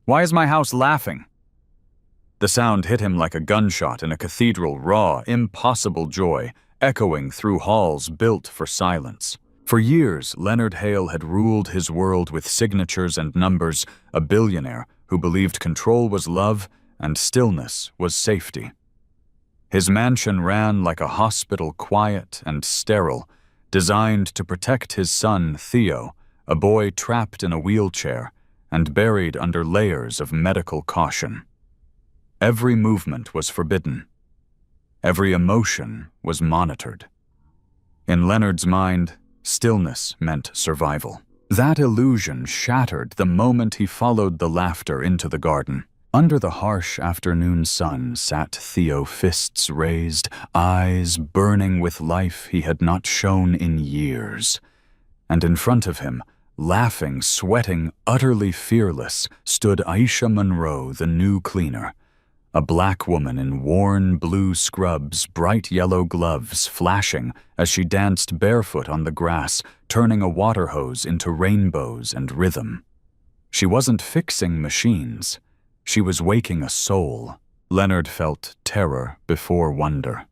Why is my house laughing?" The sound hit him like a gunshot in a cathedral, raw, impossible joy, echoing through halls built for silence. For years, Leonard Hale had ruled his world with signatures and numbers, a billionaire who believed control was love and stillness was safety. His mansion ran like a hospital, quiet and sterile, designed to protect his son, Theo, a boy trapped in a wheelchair and buried under layers of medical caution. Every movement was forbidden. Every emotion was monitored. In Leonard's mind, stillness meant survival. That illusion shattered the moment he followed the laughter into the garden. Under the harsh afternoon sun sat Theo, fists raised, eyes burning with life he had not shown in years. And in front of him, laughing, sweating, utterly fearless, stood Aisha Monroe, the new cleaner. A black woman in worn blue scrubs, bright yellow gloves flashing as she danced barefoot on the grass, turning a water hose into rainbows and rhythm. She wasn't fixing machines. She was waking a soul. Leonard felt terror before wonder.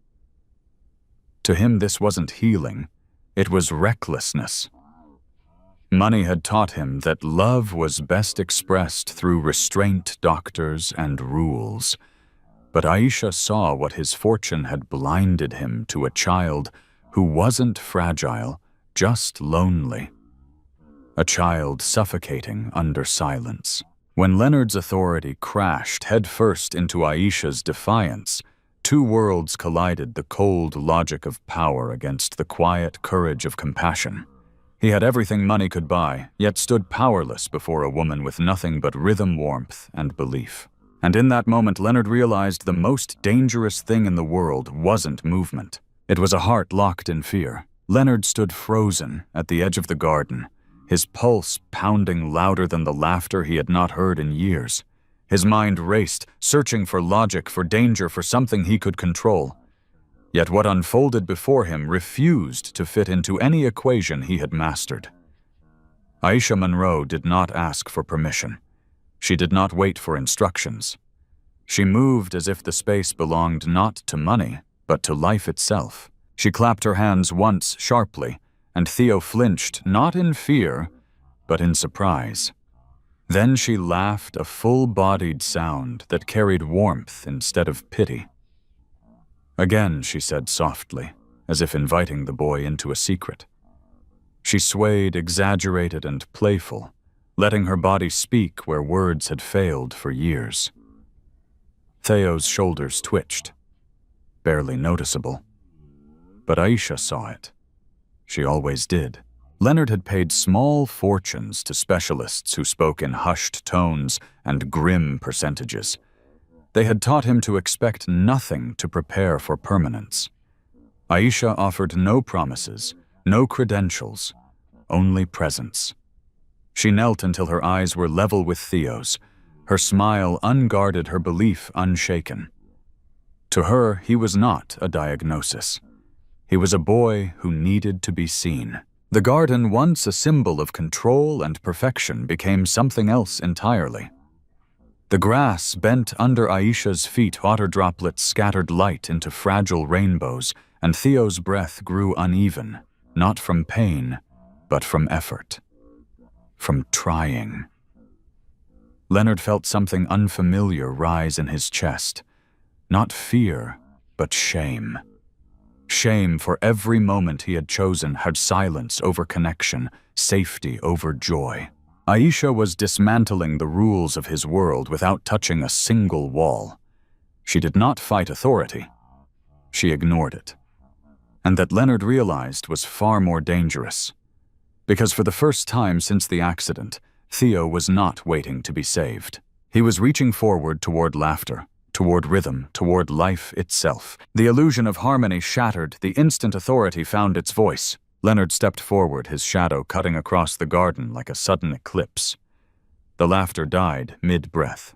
To him, this wasn't healing. It was recklessness. Money had taught him that love was best expressed through restraint, doctors, and rules. But Aisha saw what his fortune had blinded him to, a child who wasn't fragile, just lonely. A child suffocating under silence. When Leonard's authority crashed headfirst into Aisha's defiance, two worlds collided, the cold logic of power against the quiet courage of compassion. He had everything money could buy, yet stood powerless before a woman with nothing but rhythm, warmth, and belief. And in that moment, Leonard realized the most dangerous thing in the world wasn't movement. It was a heart locked in fear. Leonard stood frozen at the edge of the garden, his pulse pounding louder than the laughter he had not heard in years. His mind raced, searching for logic, for danger, for something he could control. Yet what unfolded before him refused to fit into any equation he had mastered. Aisha Monroe did not ask for permission. She did not wait for instructions. She moved as if the space belonged not to money, but to life itself. She clapped her hands once sharply, and Theo flinched, not in fear, but in surprise. Then she laughed, a full-bodied sound that carried warmth instead of pity. Again, she said softly, as if inviting the boy into a secret. She swayed, exaggerated and playful, letting her body speak where words had failed for years. Theo's shoulders twitched, barely noticeable. But Aisha saw it. She always did. Leonard had paid small fortunes to specialists who spoke in hushed tones and grim percentages. They had taught him to expect nothing to prepare for permanence. Aisha offered no promises, no credentials, only presence. She knelt until her eyes were level with Theo's, her smile unguarded, her belief unshaken. To her, he was not a diagnosis. He was a boy who needed to be seen. The garden, once a symbol of control and perfection, became something else entirely. The grass bent under Aisha's feet, water droplets scattered light into fragile rainbows, and Theo's breath grew uneven, not from pain, but from effort. From trying. Leonard felt something unfamiliar rise in his chest. Not fear, but shame. Shame for every moment he had chosen, had silence over connection, safety over joy. Aisha was dismantling the rules of his world without touching a single wall. She did not fight authority. She ignored it. And that, Leonard realized, was far more dangerous. Because for the first time since the accident, Theo was not waiting to be saved. He was reaching forward toward laughter, toward rhythm, toward life itself. The illusion of harmony shattered, the instant authority found its voice. Leonard stepped forward, his shadow cutting across the garden like a sudden eclipse. The laughter died mid-breath.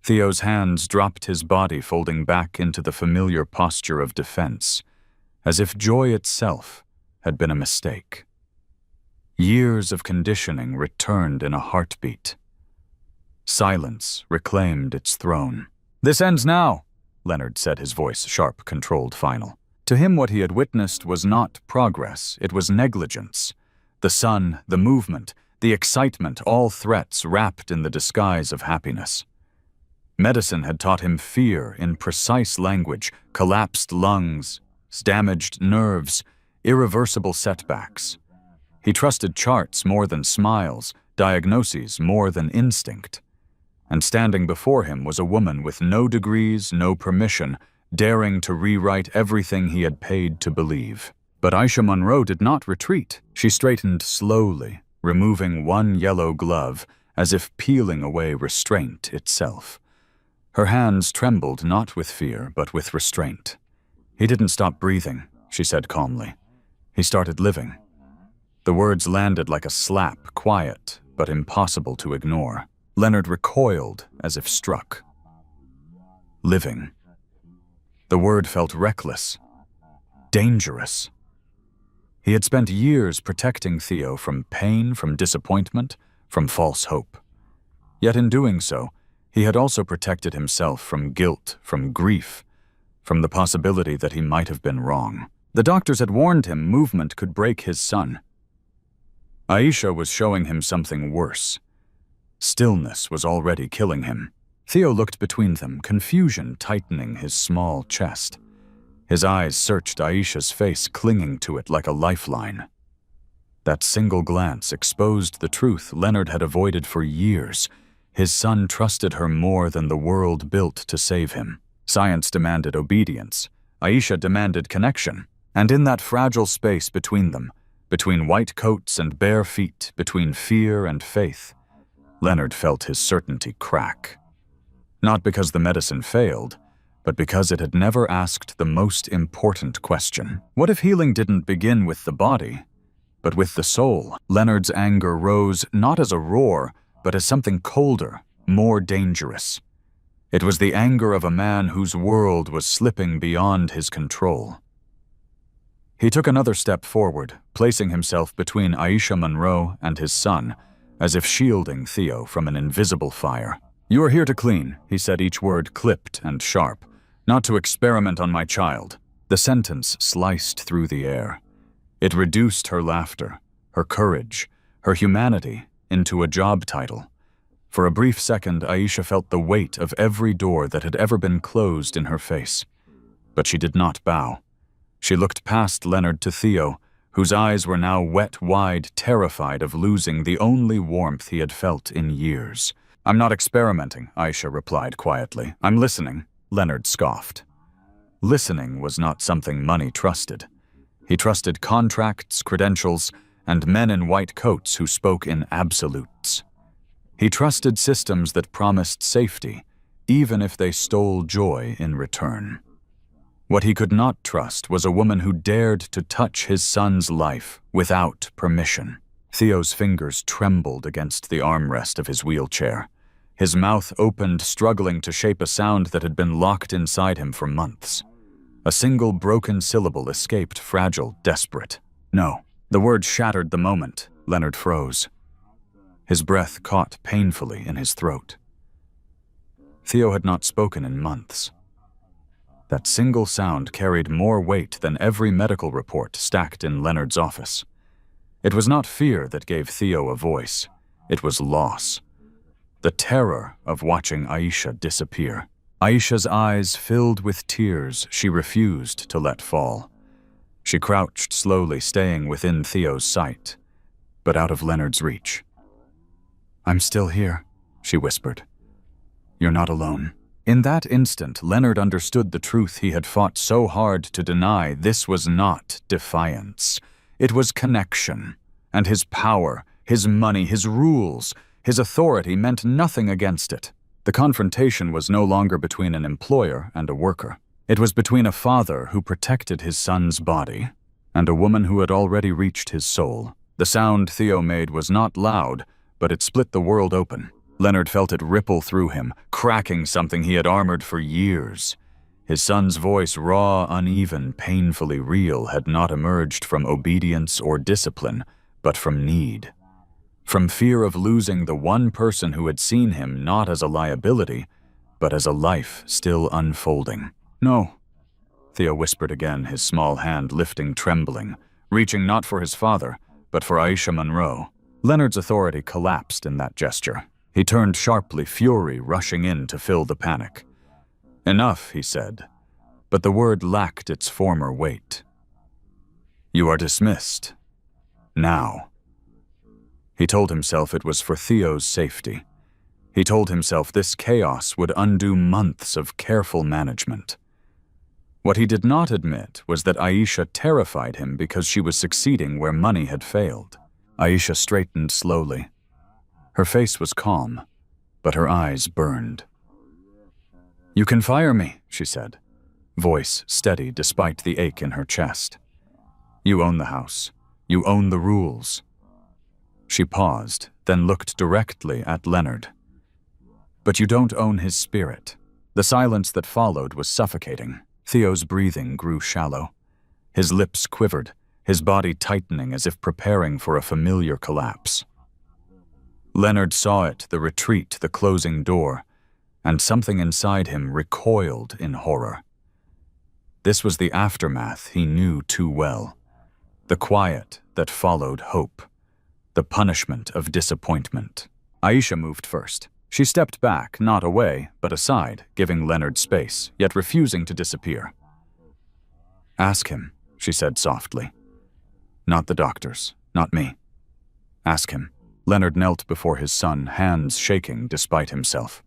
Theo's hands dropped, his body folding back into the familiar posture of defense, as if joy itself had been a mistake. Years of conditioning returned in a heartbeat. Silence reclaimed its throne. "This ends now," Leonard said, his voice sharp, controlled, final. To him, what he had witnessed was not progress, it was negligence. The sun, the movement, the excitement, all threats wrapped in the disguise of happiness. Medicine had taught him fear in precise language, collapsed lungs, damaged nerves, irreversible setbacks. He trusted charts more than smiles, diagnoses more than instinct. And standing before him was a woman with no degrees, no permission, daring to rewrite everything he had paid to believe. But Aisha Monroe did not retreat. She straightened slowly, removing one yellow glove, as if peeling away restraint itself. Her hands trembled not with fear, but with restraint. "He didn't stop breathing," she said calmly. "He started living." The words landed like a slap, quiet, but impossible to ignore. Leonard recoiled as if struck. Living. The word felt reckless, dangerous. He had spent years protecting Theo from pain, from disappointment, from false hope. Yet in doing so, he had also protected himself from guilt, from grief, from the possibility that he might have been wrong. The doctors had warned him movement could break his son. Aisha was showing him something worse. Stillness was already killing him. Theo looked between them, confusion tightening his small chest. His eyes searched Aisha's face, clinging to it like a lifeline. That single glance exposed the truth Leonard had avoided for years. His son trusted her more than the world built to save him. Science demanded obedience. Aisha demanded connection. And in that fragile space between them, between white coats and bare feet, between fear and faith, Leonard felt his certainty crack. Not because the medicine failed, but because it had never asked the most important question. What if healing didn't begin with the body, but with the soul? Leonard's anger rose not as a roar, but as something colder, more dangerous. It was the anger of a man whose world was slipping beyond his control. He took another step forward, placing himself between Aisha Monroe and his son, as if shielding Theo from an invisible fire. "You are here to clean," he said, each word clipped and sharp, "not to experiment on my child." The sentence sliced through the air. It reduced her laughter, her courage, her humanity into a job title. For a brief second, Aisha felt the weight of every door that had ever been closed in her face. But she did not bow. She looked past Leonard to Theo, whose eyes were now wet wide, terrified of losing the only warmth he had felt in years. "I'm not experimenting," Aisha replied quietly. "I'm listening," Leonard scoffed. Listening was not something money trusted. He trusted contracts, credentials, and men in white coats who spoke in absolutes. He trusted systems that promised safety, even if they stole joy in return. What he could not trust was a woman who dared to touch his son's life without permission. Theo's fingers trembled against the armrest of his wheelchair. His mouth opened, struggling to shape a sound that had been locked inside him for months. A single broken syllable escaped, fragile, desperate. "No." The word shattered the moment. Leonard froze. His breath caught painfully in his throat. Theo had not spoken in months. That single sound carried more weight than every medical report stacked in Leonard's office. It was not fear that gave Theo a voice. It was loss. The terror of watching Aisha disappear. Aisha's eyes filled with tears she refused to let fall. She crouched slowly, staying within Theo's sight, but out of Leonard's reach. "I'm still here," she whispered. "You're not alone." In that instant, Leonard understood the truth he had fought so hard to deny. This was not defiance. It was connection. And his power, his money, his rules, his authority meant nothing against it. The confrontation was no longer between an employer and a worker. It was between a father who protected his son's body and a woman who had already reached his soul. The sound Theo made was not loud, but it split the world open. Leonard felt it ripple through him, cracking something he had armored for years. His son's voice, raw, uneven, painfully real, had not emerged from obedience or discipline, but from need. from fear of losing the one person who had seen him not as a liability, but as a life still unfolding. "No," Theo whispered again, his small hand lifting trembling, reaching not for his father, but for Aisha Monroe. Leonard's authority collapsed in that gesture. He turned sharply, fury rushing in to fill the panic. "Enough," he said, but the word lacked its former weight. "You are dismissed. Now." He told himself it was for Theo's safety. He told himself this chaos would undo months of careful management. What he did not admit was that Aisha terrified him because she was succeeding where money had failed. Aisha straightened slowly. Her face was calm, but her eyes burned. "You can fire me," she said, voice steady despite the ache in her chest. "You own the house. You own the rules." She paused, then looked directly at Leonard. "But you don't own his spirit." The silence that followed was suffocating. Theo's breathing grew shallow. His lips quivered, his body tightening as if preparing for a familiar collapse. Leonard saw it, the retreat, the closing door, and something inside him recoiled in horror. This was the aftermath he knew too well. The quiet that followed hope. The punishment of disappointment. Aisha moved first. She stepped back, not away, but aside, giving Leonard space, yet refusing to disappear. "Ask him," she said softly. "Not the doctors, not me. Ask him." Leonard knelt before his son, hands shaking despite himself.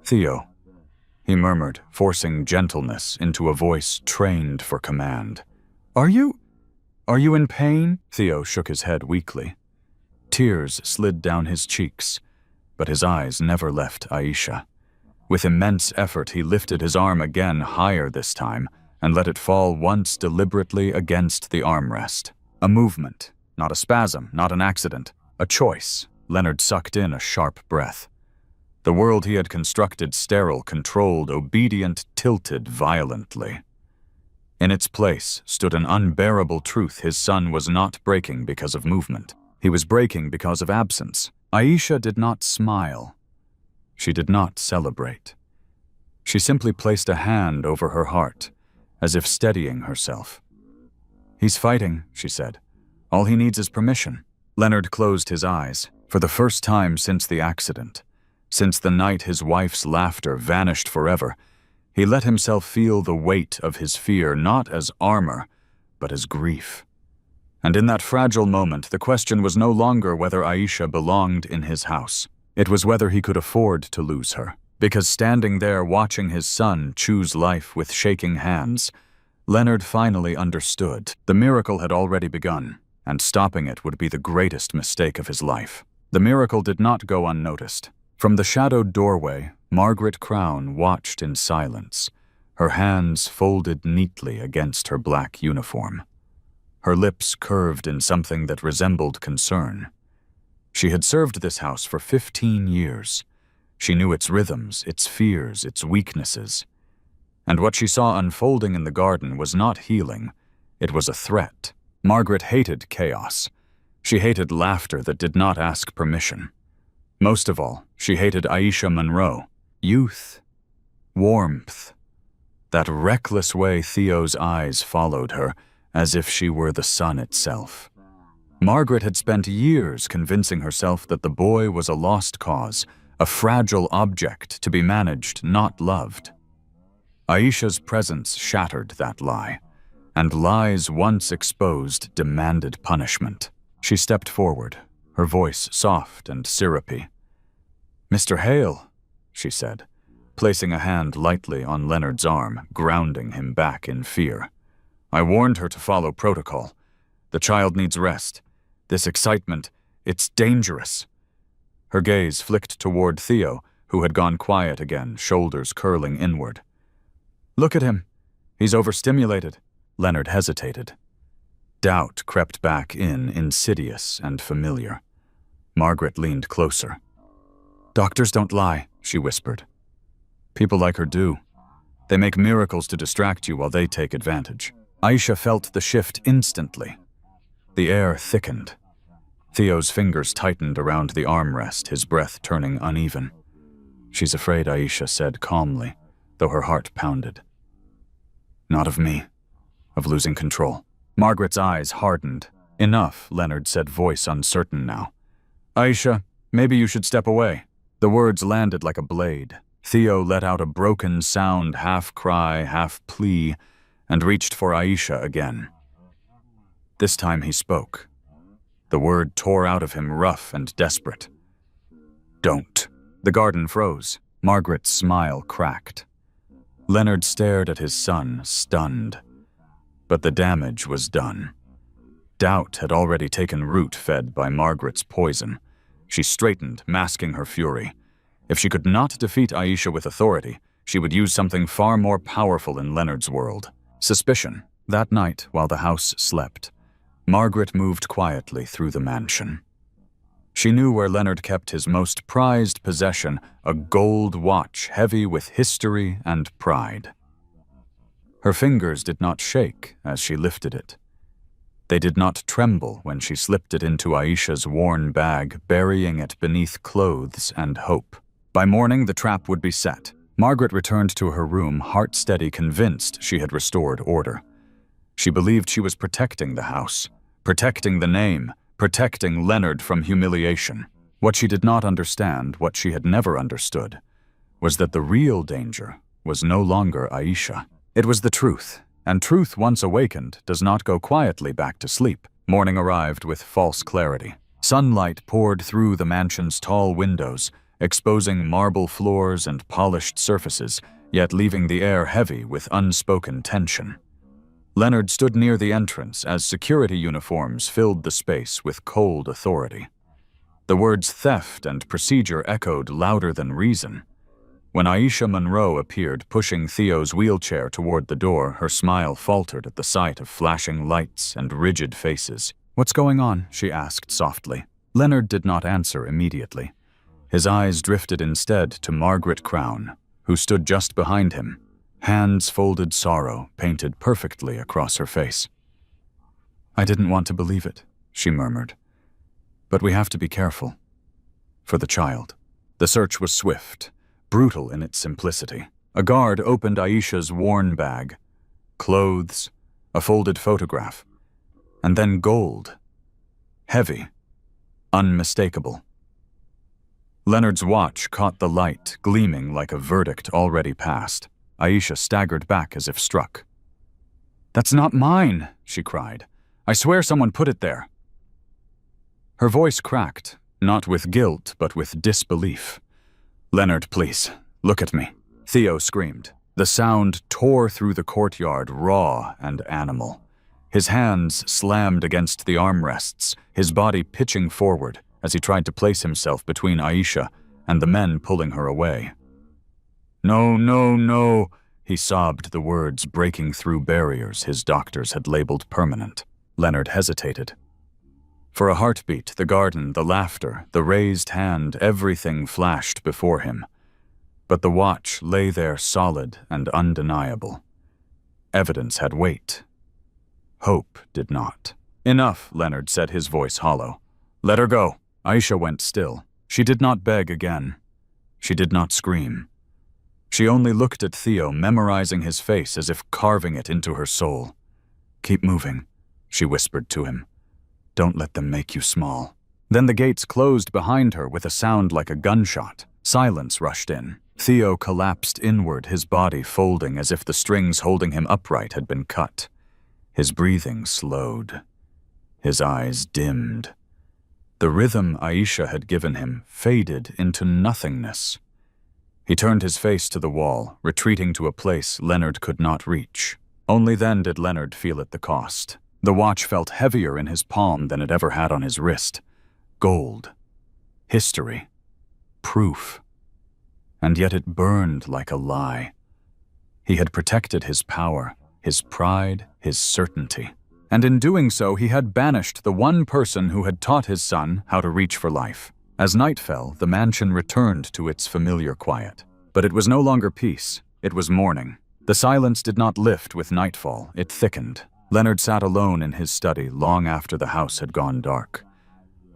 "Theo," he murmured, forcing gentleness into a voice trained for command. Are you in pain?" Theo shook his head weakly. Tears slid down his cheeks, but his eyes never left Aisha. With immense effort, he lifted his arm again, higher this time, and let it fall once deliberately against the armrest. A movement, not a spasm, not an accident, a choice. Leonard sucked in a sharp breath. The world he had constructed, sterile, controlled, obedient, tilted violently. In its place stood an unbearable truth: his son was not breaking because of movement. He was breaking because of absence. Aisha did not smile. She did not celebrate. She simply placed a hand over her heart, as if steadying herself. "He's fighting," she said. "All he needs is permission." Leonard closed his eyes. For the first time since the accident, since the night his wife's laughter vanished forever, he let himself feel the weight of his fear, not as armor, but as grief. And in that fragile moment, the question was no longer whether Aisha belonged in his house. It was whether he could afford to lose her. Because standing there watching his son choose life with shaking hands, Leonard finally understood. The miracle had already begun, and stopping it would be the greatest mistake of his life. The miracle did not go unnoticed. From the shadowed doorway, Margaret Crown watched in silence, her hands folded neatly against her black uniform. Her lips curved in something that resembled concern. She had served this house for 15 years. She knew its rhythms, its fears, its weaknesses. And what she saw unfolding in the garden was not healing, it was a threat. Margaret hated chaos. She hated laughter that did not ask permission. Most of all, she hated Aisha Monroe. Youth, warmth, that reckless way Theo's eyes followed her, as if she were the sun itself. Margaret had spent years convincing herself that the boy was a lost cause, a fragile object to be managed, not loved. Aisha's presence shattered that lie, and lies once exposed demanded punishment. She stepped forward, her voice soft and syrupy. "Mr. Hale," she said, placing a hand lightly on Leonard's arm, grounding him back in fear. "I warned her to follow protocol. The child needs rest. This excitement, it's dangerous." Her gaze flicked toward Theo, who had gone quiet again, shoulders curling inward. "Look at him. He's overstimulated." Leonard hesitated. Doubt crept back in, insidious and familiar. Margaret leaned closer. "Doctors don't lie," she whispered. "People like her do. They make miracles to distract you while they take advantage." Aisha felt the shift instantly. The air thickened. Theo's fingers tightened around the armrest, his breath turning uneven. "She's afraid," Aisha said calmly, though her heart pounded. "Not of me, of losing control." Margaret's eyes hardened. "Enough," Leonard said, voice uncertain now. "Aisha, maybe you should step away." The words landed like a blade. Theo let out a broken sound, half cry, half plea, and reached for Aisha again. This time he spoke. The word tore out of him rough and desperate. "Don't." The garden froze. Margaret's smile cracked. Leonard stared at his son, stunned. But the damage was done. Doubt had already taken root, fed by Margaret's poison. She straightened, masking her fury. If she could not defeat Aisha with authority, she would use something far more powerful in Leonard's world. Suspicion. That night, while the house slept, Margaret moved quietly through the mansion. She knew where Leonard kept his most prized possession, a gold watch heavy with history and pride. Her fingers did not shake as she lifted it. They did not tremble when she slipped it into Aisha's worn bag, burying it beneath clothes and hope. By morning, the trap would be set. Margaret returned to her room, heart steady, convinced she had restored order. She believed she was protecting the house, protecting the name, protecting Leonard from humiliation. What she did not understand, what she had never understood, was that the real danger was no longer Aisha. It was the truth, and truth once awakened does not go quietly back to sleep. Morning arrived with false clarity. Sunlight poured through the mansion's tall windows, exposing marble floors and polished surfaces, yet leaving the air heavy with unspoken tension. Leonard stood near the entrance as security uniforms filled the space with cold authority. The words theft and procedure echoed louder than reason. When Aisha Monroe appeared, pushing Theo's wheelchair toward the door, her smile faltered at the sight of flashing lights and rigid faces. "What's going on?" she asked softly. Leonard did not answer immediately. His eyes drifted instead to Margaret Crown, who stood just behind him, hands folded, sorrow painted perfectly across her face. "I didn't want to believe it," she murmured. "But we have to be careful. For the child." The search was swift, brutal in its simplicity. A guard opened Aisha's worn bag, clothes, a folded photograph, and then gold. Heavy, unmistakable. Leonard's watch caught the light, gleaming like a verdict already passed. Aisha staggered back as if struck. "That's not mine," she cried. "I swear someone put it there." Her voice cracked, not with guilt, but with disbelief. "Leonard, please, look at me," Theo screamed. The sound tore through the courtyard, raw and animal. His hands slammed against the armrests, his body pitching forward as he tried to place himself between Aisha and the men pulling her away. "No, no, no," he sobbed, the words breaking through barriers his doctors had labeled permanent. Leonard hesitated. For a heartbeat, the garden, the laughter, the raised hand, everything flashed before him. But the watch lay there solid and undeniable. Evidence had weight. Hope did not. "Enough," Leonard said, his voice hollow. "Let her go." Aisha went still. She did not beg again. She did not scream. She only looked at Theo, memorizing his face as if carving it into her soul. "Keep moving," she whispered to him. "Don't let them make you small." Then the gates closed behind her with a sound like a gunshot. Silence rushed in. Theo collapsed inward, his body folding as if the strings holding him upright had been cut. His breathing slowed. His eyes dimmed. The rhythm Aisha had given him faded into nothingness. He turned his face to the wall, retreating to a place Leonard could not reach. Only then did Leonard feel it the cost. The watch felt heavier in his palm than it ever had on his wrist. Gold. History. Proof. And yet it burned like a lie. He had protected his power, his pride, his certainty. And in doing so, he had banished the one person who had taught his son how to reach for life. As night fell, the mansion returned to its familiar quiet. But it was no longer peace, it was morning. The silence did not lift with nightfall, it thickened. Leonard sat alone in his study long after the house had gone dark.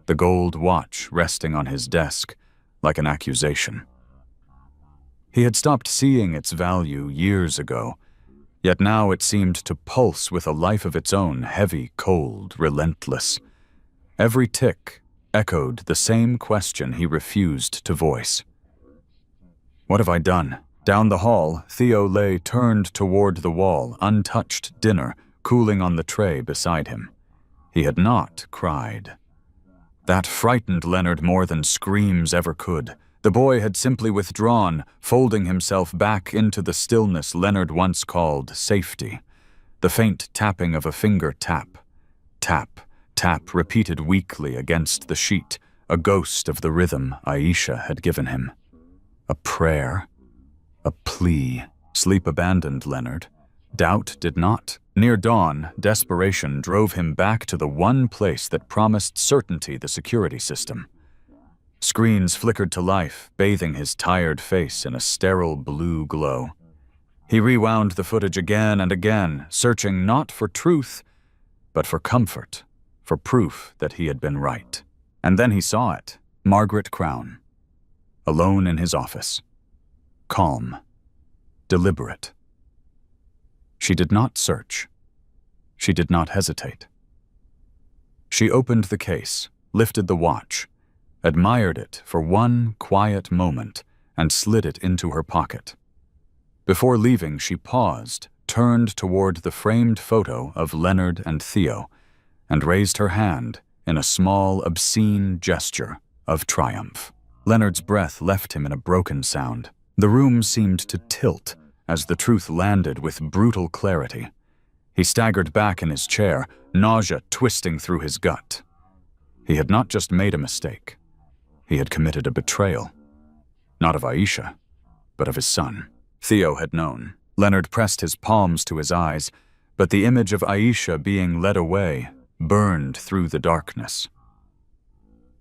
the gold watch resting on his desk like an accusation. He had stopped seeing its value years ago, yet now it seemed to pulse with a life of its own, heavy, cold, relentless. Every tick echoed the same question he refused to voice. What have I done? Down the hall, Theo lay turned toward the wall, untouched dinner cooling on the tray beside him. He had not cried. That frightened Leonard more than screams ever could. The boy had simply withdrawn, folding himself back into the stillness Leonard once called safety. The faint tapping of a finger tap. Tap, tap, repeated weakly against the sheet, a ghost of the rhythm Aisha had given him. A prayer, a plea. Sleep abandoned Leonard. Doubt did not. Near dawn, desperation drove him back to the one place that promised certainty, the security system. Screens flickered to life, bathing his tired face in a sterile blue glow. He rewound the footage again and again, searching not for truth, but for comfort, for proof that he had been right. And then he saw it, Margaret Crown, alone in his office, calm, deliberate. She did not search. She did not hesitate. She opened the case, lifted the watch, admired it for one quiet moment, and slid it into her pocket. Before leaving, she paused, turned toward the framed photo of Leonard and Theo, and raised her hand in a small, obscene gesture of triumph. Leonard's breath left him in a broken sound. The room seemed to tilt as the truth landed with brutal clarity. He staggered back in his chair, nausea twisting through his gut. He had not just made a mistake. He had committed a betrayal. Not of Aisha, but of his son. Theo had known. Leonard pressed his palms to his eyes, but the image of Aisha being led away burned through the darkness.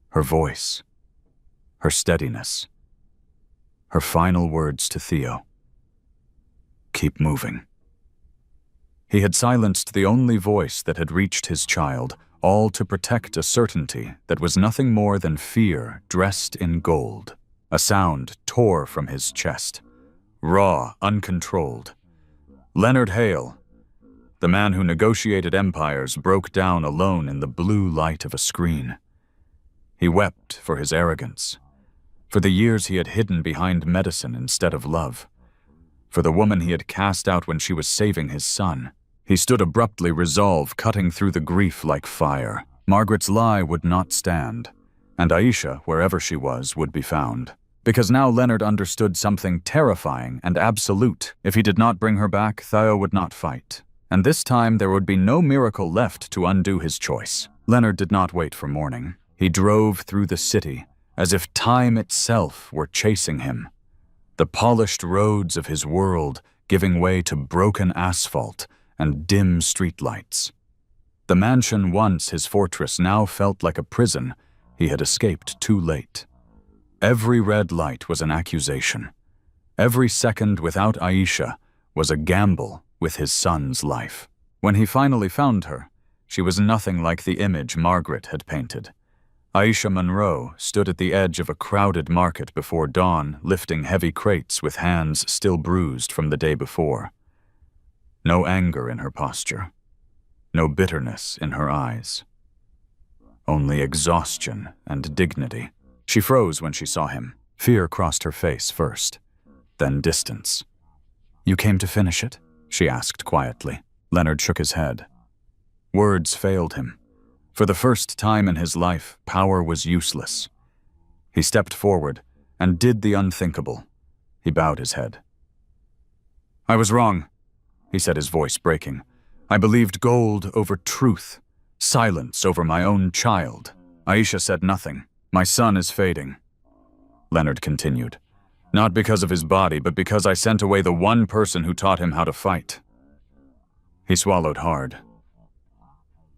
Her voice, her steadiness, her final words to Theo. Keep moving. He had silenced the only voice that had reached his child, all to protect a certainty that was nothing more than fear dressed in gold. A sound tore from his chest, raw, uncontrolled. Leonard Hale, the man who negotiated empires, broke down alone in the blue light of a screen. He wept for his arrogance, for the years he had hidden behind medicine instead of love, for the woman he had cast out when she was saving his son. He stood abruptly, resolve cutting through the grief like fire. Margaret's lie would not stand, and Aisha, wherever she was, would be found. Because now Leonard understood something terrifying and absolute. If he did not bring her back, Theo would not fight. And this time there would be no miracle left to undo his choice. Leonard did not wait for morning. He drove through the city, as if time itself were chasing him. The polished roads of his world giving way to broken asphalt and dim streetlights. The mansion once his fortress now felt like a prison. He had escaped too late. Every red light was an accusation. Every second without Aisha was a gamble with his son's life. When he finally found her, she was nothing like the image Margaret had painted. Aisha Monroe stood at the edge of a crowded market before dawn, lifting heavy crates with hands still bruised from the day before. No anger in her posture, no bitterness in her eyes. Only exhaustion and dignity. She froze when she saw him. Fear crossed her face first, then distance. "You came to finish it?" she asked quietly. Leonard shook his head. Words failed him. For the first time in his life, power was useless. He stepped forward and did the unthinkable. He bowed his head. "I was wrong," he said, his voice breaking. "I believed gold over truth, silence over my own child." Aisha said nothing. "My son is fading," Leonard continued. "Not because of his body, but because I sent away the one person who taught him how to fight." He swallowed hard.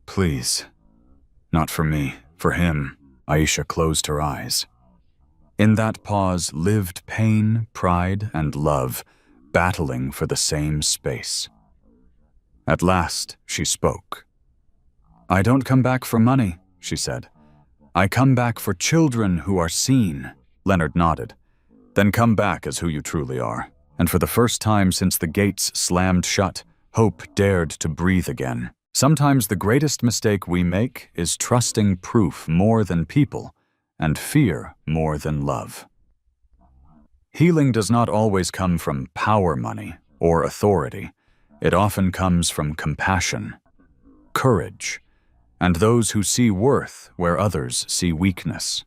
"Please, not for me, for him." Aisha closed her eyes. In that pause lived pain, pride, and love, battling for the same space. At last, she spoke. "I don't come back for money," she said. I come back for children who are seen. Leonard nodded. Then come back as who you truly are. And for the first time since the gates slammed shut, hope dared to breathe again. Sometimes the greatest mistake we make is trusting proof more than people, and fear more than love. Healing does not always come from power money or authority. It often comes from compassion, courage, and those who see worth where others see weakness.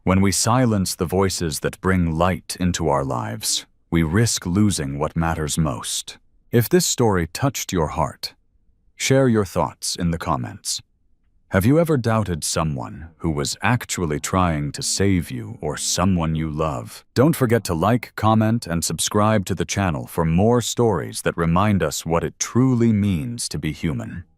When we silence the voices that bring light into our lives, we risk losing what matters most. If this story touched your heart, share your thoughts in the comments. Have you ever doubted someone who was actually trying to save you or someone you love? Don't forget to like, comment, and subscribe to the channel for more stories that remind us what it truly means to be human.